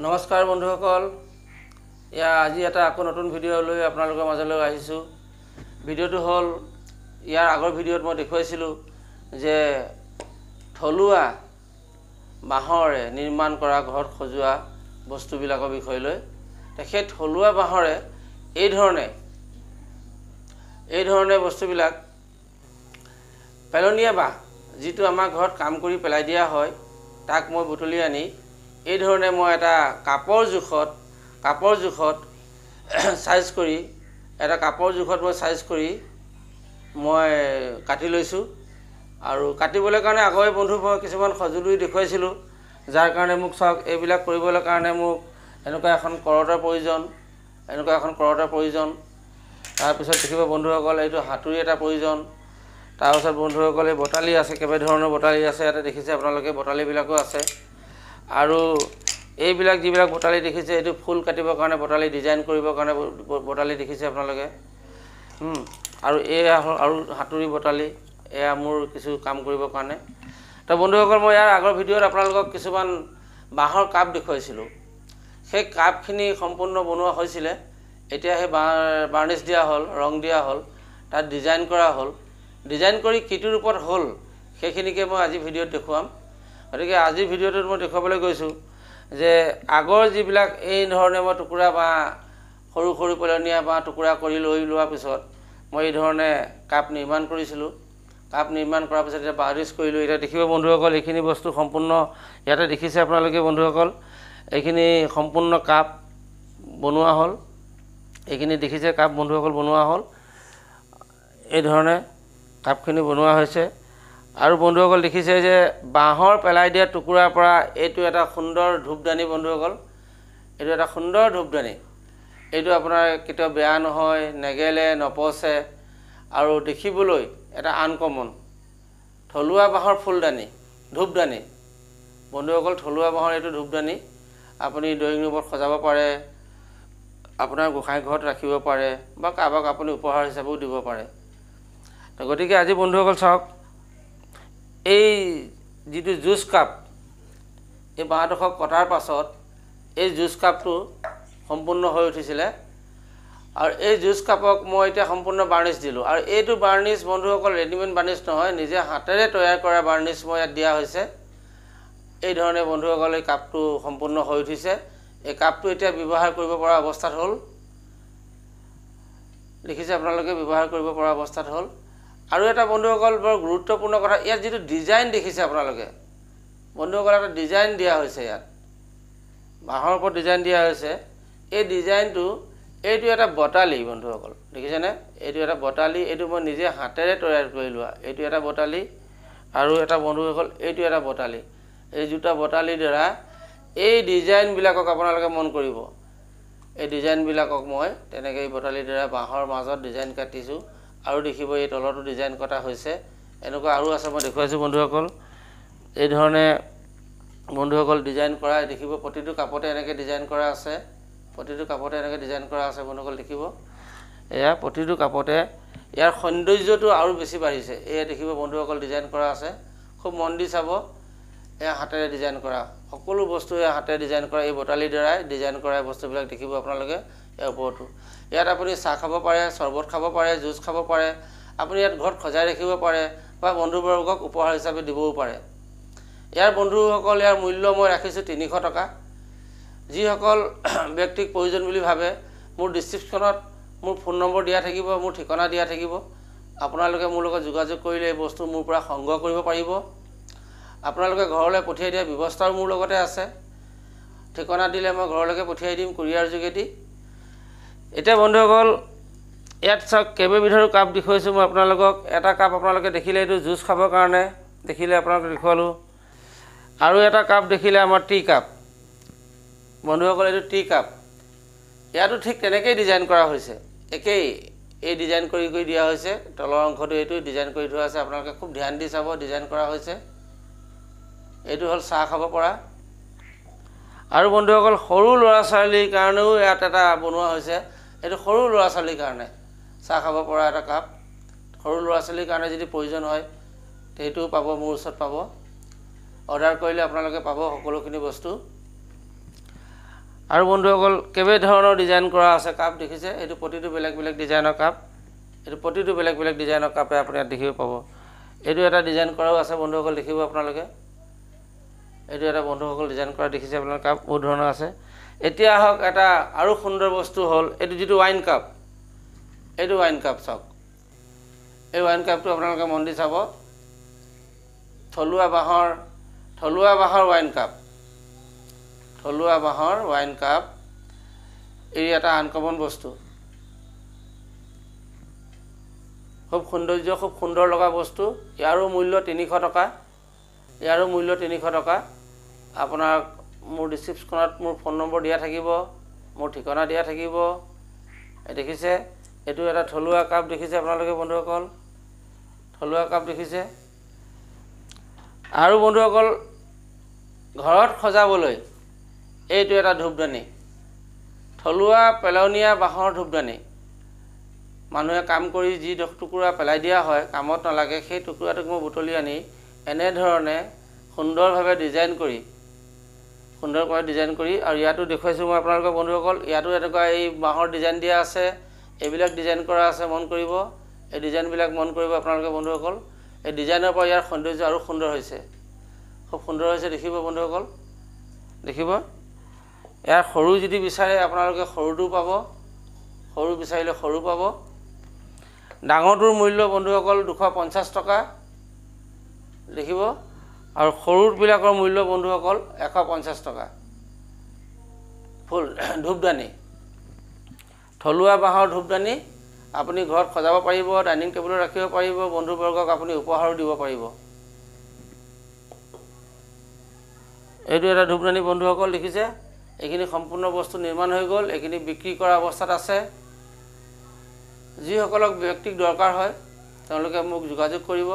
নমস্কাৰ বন্ধুসকল, আজি এটা আকৌ নতুন ভিডিঅ' লৈ আপোনালোকৰ মাজলৈ আহিছোঁ। ভিডিঅ'টো হ'ল ইয়াৰ আগৰ ভিডিঅ'ত মই দেখুৱাইছিলোঁ যে থলুৱা বাঁহৰে নিৰ্মাণ কৰা ঘৰত সজোৱা বস্তুবিলাকৰ বিষয় লৈ। সেই থলুৱা বাঁহৰে এই ধৰণে বস্তুবিলাক পেলনীয়া বাঁহ যিটো আমাৰ ঘৰত কাম কৰি পেলাই দিয়া হয়, তাক মই বুটলি আনি এই ধৰণে মই এটা কাপৰ জোখত সাইজ কৰি মই কাটি লৈছোঁ। আৰু কাটিবলৈ কাৰণে আগৰ বন্ধু মই কিছুমান সঁজুলি দেখুৱাইছিলোঁ, যাৰ কাৰণে মোক চাওক এইবিলাক কৰিবলৈ কাৰণে মোক এনেকুৱা এখন কৰতৰ প্ৰয়োজন। তাৰপিছত দেখিব বন্ধুসকল, এইটো হাতুৰি এটা প্ৰয়োজন। তাৰপিছত বন্ধুসকল এই বটালি আছে, কেইবাধৰণৰ বটালি আছে। ইয়াতে দেখিছে আপোনালোকে বটালিবিলাকো আছে। আৰু এইবিলাক যিবিলাক বটালি দেখিছে, এইটো ফুল কাটিবৰ কাৰণে বটালি, ডিজাইন কৰিবৰ কাৰণে বটালি দেখিছে আপোনালোকে। আৰু এয়া আৰু হাতুৰি বটালি, এয়া মোৰ কিছু কাম কৰিবৰ কাৰণে। তো বন্ধুসকল, মই ইয়াৰ আগৰ ভিডিঅ'ত আপোনালোকক কিছুমান বাঁহৰ কাপ দেখুৱাইছিলোঁ। সেই কাপখিনি সম্পূৰ্ণ বনোৱা হৈছিলে। এতিয়া সেই বাৰ্নিছ দিয়া হ'ল, ৰং দিয়া হ'ল, তাত ডিজাইন কৰা হ'ল। ডিজাইন কৰি কিটো ৰূপত হ'ল সেইখিনিকে মই আজি ভিডিঅ'ত দেখুৱাম। গতিকে আজিৰ ভিডিঅ'টোত মই দেখুৱাবলৈ গৈছোঁ যে আগৰ যিবিলাক এই ধৰণে মই টুকুৰা বা সৰু পেলনীয়া বা টুকুৰা কৰি লৈ লোৱাৰ পিছত মই এই ধৰণে কাপ নিৰ্মাণ কৰিছিলোঁ। কাপ নিৰ্মাণ কৰাৰ পিছত এতিয়া বাৰ্নিছ কৰিলোঁ। এতিয়া দেখিব বন্ধুসকল, এইখিনি বস্তু সম্পূৰ্ণ ইয়াতে দেখিছে আপোনালোকে বন্ধুসকল, এইখিনি সম্পূৰ্ণ কাপ বনোৱা হ'ল। এইখিনি দেখিছে কাপ বন্ধুসকল বনোৱা হ'ল। এই ধৰণে কাপখিনি বনোৱা হৈছে। আৰু বন্ধুসকল দেখিছে যে বাঁহৰ পেলাই দিয়া টুকুৰাৰ পৰা এইটো এটা সুন্দৰ ধূপদানি বন্ধুসকল, এইটো এটা সুন্দৰ ধূপদানি। এইটো আপোনাৰ কেতিয়াও বেয়া নহয়, নেগেলে, নপচে আৰু দেখিবলৈ এটা আনকমন থলুৱা বাঁহৰ ফুলদানি, ধূপদানি বন্ধুসকল। থলুৱা বাঁহৰ এইটো ধূপদানি আপুনি ড্ৰয়িং ৰুমত সজাব পাৰে, আপোনাৰ গোঁসাই ঘৰত ৰাখিব পাৰে বা কাৰোবাক আপুনি উপহাৰ হিচাপেও দিব পাৰে। গতিকে আজি বন্ধুসকল চাওক, এই যিটো জুচ কাপ, এই বাঁহডোখৰ কটাৰ পাছত এই জুচ কাপটো সম্পূৰ্ণ হৈ উঠিছিলে। আৰু এই জুচ কাপক মই এতিয়া সম্পূৰ্ণ বাৰ্নিছ দিলোঁ। আৰু এইটো বাৰ্নিছ বন্ধুসকল ৰেডিমেড বাৰ্নিছ নহয়, নিজে হাতেৰে তৈয়াৰ কৰা বাৰ্নিছ মই ইয়াত দিয়া হৈছে। এই ধৰণে বন্ধুসকল এই কাপটো সম্পূৰ্ণ হৈ উঠিছে। এই কাপটো এতিয়া ব্যৱহাৰ কৰিব পৰা অৱস্থাত হ'ল। দেখিছে আপোনালোকে, ব্যৱহাৰ কৰিব পৰা অৱস্থাত হ'ল। আৰু এটা বন্ধুসকল বৰ গুৰুত্বপূৰ্ণ কথা, ইয়াত যিটো ডিজাইন দেখিছে আপোনালোকে বন্ধুসকল, এটা ডিজাইন দিয়া হৈছে ইয়াত, বাঁহৰ ওপৰত ডিজাইন দিয়া হৈছে। এই ডিজাইনটো, এইটো এটা বটালি বন্ধুসকল, দেখিছেনে? এইটো এটা বটালি, এইটো মই নিজে হাতেৰে তৈয়াৰ কৰি লোৱা। এইটো এটা বটালি আৰু এটা বন্ধুসকল এইটো এটা বটালি। এই দুটা বটালিৰ দ্বাৰা এই ডিজাইনবিলাকক আপোনালোকে মন কৰিব। এই ডিজাইনবিলাকক মই তেনেকৈ এই বটালিৰ দ্বাৰা বাঁহৰ মাজত ডিজাইন কাটিছোঁ। আৰু দেখিব এই তলতো ডিজাইন কটা হৈছে। এনেকুৱা আৰু আছে, মই দেখুৱাইছোঁ বন্ধুসকল। এই ধৰণে বন্ধুসকল ডিজাইন কৰা দেখিব, প্ৰতিটো কাপতে এনেকৈ ডিজাইন কৰা আছে। বন্ধুসকল দেখিব, এয়া প্ৰতিটো কাপতে ইয়াৰ সৌন্দৰ্যটো আৰু বেছি বাঢ়িছে। এয়া দেখিব বন্ধুসকল ডিজাইন কৰা আছে। খুব মন দি চাব, এয়া হাতেৰে ডিজাইন কৰা, সকলো বস্তু এয়া হাতেৰে ডিজাইন কৰা, এই বটালিৰ দ্বাৰাই ডিজাইন কৰা বস্তুবিলাক দেখিব আপোনালোকে। ইয়াৰ ওপৰতো ইয়াত আপুনি চাহ খাব পাৰে, চৰ্বত খাব পাৰে, জুচ খাব পাৰে, আপুনি ইয়াত ঘৰত সজাই ৰাখিব পাৰে বা বন্ধুবৰ্গক উপহাৰ হিচাপে দিবও পাৰে। ইয়াৰ বন্ধুসকল, ইয়াৰ মূল্য মই ৰাখিছোঁ 300 টকা। যিসকল ব্যক্তিক প্ৰয়োজন বুলি ভাবে, মোৰ ডিছক্ৰিপশ্যনত মোৰ ফোন নম্বৰ দিয়া থাকিব, মোৰ ঠিকনা দিয়া থাকিব। আপোনালোকে মোৰ লগত যোগাযোগ কৰিলে এই বস্তু মোৰ পৰা সংগ্ৰহ কৰিব পাৰিব। আপোনালোকে ঘৰলৈ পঠিয়াই দিয়াৰ ব্যৱস্থাও মোৰ লগতে আছে। ঠিকনা দিলে মই ঘৰলৈকে পঠিয়াই দিম কুৰিয়াৰ যোগেদি। এতিয়া বন্ধুসকল, ইয়াত চাওক কেইবাবিধৰো কাপ দেখুৱাইছোঁ মই আপোনালোকক। এটা কাপ আপোনালোকে দেখিলে, এইটো জুচ খাবৰ কাৰণে দেখিলে আপোনালোকে দেখুৱালোঁ। আৰু এটা কাপ দেখিলে আমাৰ টি কাপ বন্ধুসকল, এইটো টি কাপ। ইয়াতো ঠিক তেনেকৈয়ে ডিজাইন কৰা হৈছে, একেই এই ডিজাইন কৰি দিয়া হৈছে। তলৰ অংশটো এইটো ডিজাইন কৰি থোৱা আছে, আপোনালোকে খুব ধ্যান দি চাব, ডিজাইন কৰা হৈছে। এইটো হ'ল চাহ খাব পৰা। আৰু বন্ধুসকল, সৰু ল'ৰা ছোৱালীৰ কাৰণেও ইয়াত এটা বনোৱা হৈছে। এইটো সৰু ল'ৰা ছোৱালীৰ কাৰণে চাহ খাব পৰা এটা কাপ। সৰু ল'ৰা ছোৱালীৰ কাৰণে যদি প্ৰয়োজন হয় সেইটোও পাব, মোৰ ওচৰত পাব। অৰ্ডাৰ কৰিলে আপোনালোকে পাব সকলোখিনি বস্তু। আৰু বন্ধুসকল কেইবাধৰণৰ ডিজাইন কৰা আছে কাপ দেখিছে এইটো প্ৰতিটো বেলেগ বেলেগ ডিজাইনৰ কাপ এইটো প্ৰতিটো বেলেগ বেলেগ ডিজাইনৰ কাপে আপুনি ইয়াত দেখিব পাব এইটো এটা ডিজাইন কৰাও আছে বন্ধুসকল দেখিব আপোনালোকে এইটো এটা বন্ধুসকল ডিজাইন কৰা দেখিছে আপোনালোকে কাপ বহুত ধৰণৰ আছে এতিয়া হওক এটা আৰু সুন্দৰ বস্তু হ'ল এইটো যেটো ওয়াইন কাপ এইটো ওয়াইন কাপ চাওক এই ওয়াইন কাপটো আপোনালোকে মন দি চাব থলুৱা বাঁহৰ ওয়াইন কাপ থলুৱা বাঁহৰ ওয়াইন কাপ এই এটা আনকমন বস্তু খুব সুন্দৰ লগা বস্তু ইয়াৰো মূল্য 300 টকা আপোনাৰ মোৰ ডিসক্ৰিপশনত মোৰ ফোন নম্বৰ দিয়া থাকিব মোৰ ঠিকনা দিয়া থাকিব এই দেখিছে এটো এটা থলুৱা কাপ দেখিছে আপোনালোকে বন্ধুসকল থলুৱা কাপ দেখিছে আৰু বন্ধুসকল ঘৰত সজাবলৈ এইটো এটা ধূপদানি থলুৱা পেলনীয়া বাঁহৰ ধূপদানি মানুহে কাম কৰি যি টুকুৰা পেলাই দিয়া হয় কামত নালাগে সেই টুকুৰাটোক মই বুটলি আনি এনে ধৰণে সুন্দৰভাৱে ডিজাইন কৰি আৰু ইয়াতো দেখুৱাইছো মই আপোনালোকৰ বন্ধুসকল ইয়াতো এনেকুৱা এই বাঁহৰ ডিজাইন দিয়া আছে এইবিলাক ডিজাইন কৰা আছে মন কৰিব এই ডিজাইনবিলাক মন কৰিব আপোনালোকে বন্ধুসকল এই ডিজাইনৰ পৰা ইয়াৰ সৌন্দৰ্য আৰু সুন্দৰ হৈছে খুব সুন্দৰ হৈছে দেখিব বন্ধুসকল দেখিব ইয়াৰ সৰু যদি বিচাৰে আপোনালোকে সৰুটো পাব সৰু বিচাৰিলে সৰু পাব ডাঙৰটোৰ মূল্য বন্ধুসকল 250 টকা দেখিব আৰু সৰুবিলাকৰ মূল্য বন্ধুসকল 150 টকা ফুল ধূপদানি থলুৱা বাঁহৰ ধূপদানি আপুনি ঘৰত সজাব পাৰিব ডাইনিং টেবুলত ৰাখিব পাৰিব বন্ধুবৰ্গক আপুনি উপহাৰ দিব পাৰিব এইটো এটা ধূপদানি বন্ধুসকল দেখিছে এইখিনি সম্পূৰ্ণ বস্তু নিৰ্মাণ হৈ গ'ল এইখিনি বিক্ৰী কৰা অৱস্থাত আছে যিসকলক ব্যক্তিক দৰকাৰ হয় তেওঁলোকে মোক যোগাযোগ কৰিব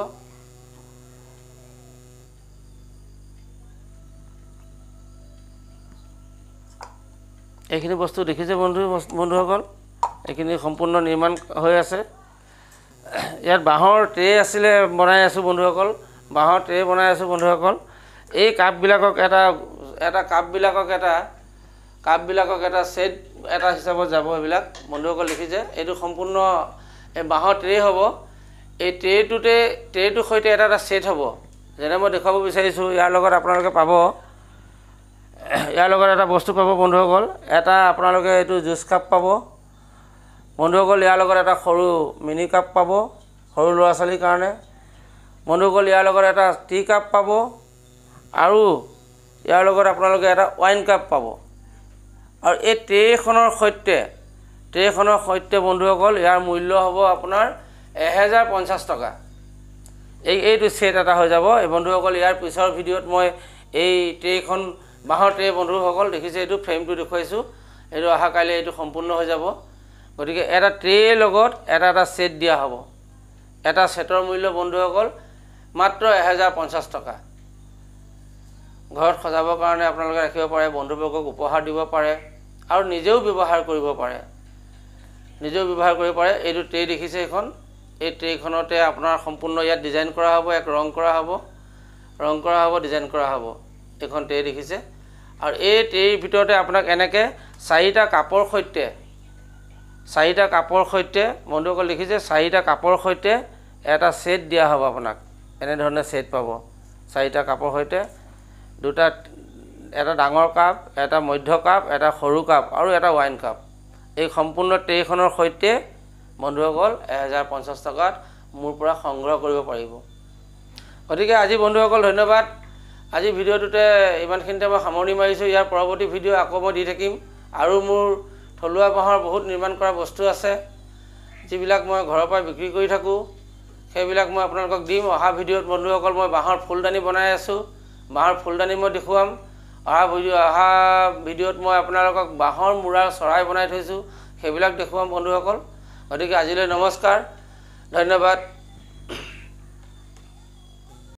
এইখিনি বস্তু দেখিছে বন্ধুসকল এইখিনি সম্পূৰ্ণ নিৰ্মাণ হৈ আছে ইয়াত বাঁহৰ ট্ৰে আছিলে বনাই আছো বন্ধুসকল বাঁহৰ ট্ৰে বনাই আছো বন্ধুসকল এই কাপবিলাকক এটা কাপবিলাকক এটা সেট এটা হিচাপত যাব এইবিলাক বন্ধুসকল দেখিছে এইটো সম্পূৰ্ণ এই বাঁহৰ ট্ৰে হ'ব এই ট্ৰেটোৰ সৈতে এটা সেট হ'ব যেনে মই দেখাব বিচাৰিছো ইয়াৰ লগত আপোনালোকে পাব ইয়াৰ লগত এটা বস্তু পাব বন্ধুসকল এটা আপোনালোকে এইটো জুচ কাপ পাব বন্ধুসকল ইয়াৰ লগত এটা সৰু মিনি কাপ পাব সৰু ল'ৰা ছোৱালীৰ কাৰণে বন্ধুসকল ইয়াৰ লগত এটা টি কাপ পাব আৰু ইয়াৰ লগত আপোনালোকে এটা ওয়াইন কাপ পাব আৰু এই ট্ৰেখনৰ সৈতে বন্ধুসকল ইয়াৰ মূল্য হ'ব আপোনাৰ 1050 টকা এইটো সেট এটা হৈ যাব এই বন্ধুসকল ইয়াৰ পিছৰ ভিডিঅ'ত মই এই ট্ৰেখন বাঁহৰ ট্ৰে বন্ধুসকল দেখিছে এইটো ফ্ৰেমটো দেখুৱাইছো এইটো আহা কাইলৈ এইটো সম্পূৰ্ণ হৈ যাব গতিকে এটা ট্ৰে লগত এটা সেট দিয়া হ'ব এটা সেটৰ মূল্য বন্ধুসকল মাত্ৰ 1050 টকা ঘৰত সজাবৰ কাৰণে আপোনালোকে ৰাখিব পাৰে বন্ধুবৰ্গক উপহাৰ দিব পাৰে আৰু নিজেও ব্যৱহাৰ কৰিব পাৰে এইটো ট্ৰে দেখিছে এখন এই ট্ৰেখনতে আপোনাৰ সম্পূৰ্ণ ইয়াত ডিজাইন কৰা হ'ব এক ৰং কৰা হ'ব ডিজাইন কৰা হ'ব এখন ট্ৰে দেখিছে আৰু এই ট্ৰেৰ ভিতৰতে আপোনাক এনেকে চাৰিটা কাপৰ সৈতে বন্ধুসকল দেখিছে চাৰিটা কাপৰ সৈতে এটা সেট দিয়া হ'ব আপোনাক এনে ধৰণে সেট পাব চাৰিটা কাপৰ সৈতে দুটা এটা ডাঙৰ কাপ এটা মধ্য কাপ এটা সৰু কাপ আৰু এটা ওয়াইন কাপ এই সম্পূৰ্ণ ট্ৰেখনৰ সৈতে বন্ধুসকল 1050 টকাত মোৰ পৰা সংগ্ৰহ কৰিব পাৰিব গতিকে আজি বন্ধুসকল ধন্যবাদ আজি ভিডিঅ'টোতে ইমানখিনিতে মই সামৰণি মাৰিছো ইয়াৰ পৰৱৰ্তী ভিডিঅ' আকৌ মই দি থাকিম আৰু মোৰ থলুৱা বাঁহৰ বহুত নিৰ্মাণ কৰা বস্তু আছে যিবিলাক মই ঘৰৰ পৰা বিক্ৰী কৰি থাকো সেইবিলাক মই আপোনালোকক দিম অহা ভিডিঅ'ত বন্ধুসকল মই বাঁহৰ ফুলদানি বনাই আছো বাঁহৰ ফুলদানি মই দেখুৱাম অহা ভিডিঅ'ত মই আপোনালোকক বাঁহৰ মুৰাৰ চৰাই বনাই থৈছো সেইবিলাক দেখুৱাম বন্ধুসকল গতিকে আজিলৈ নমস্কাৰ ধন্যবাদ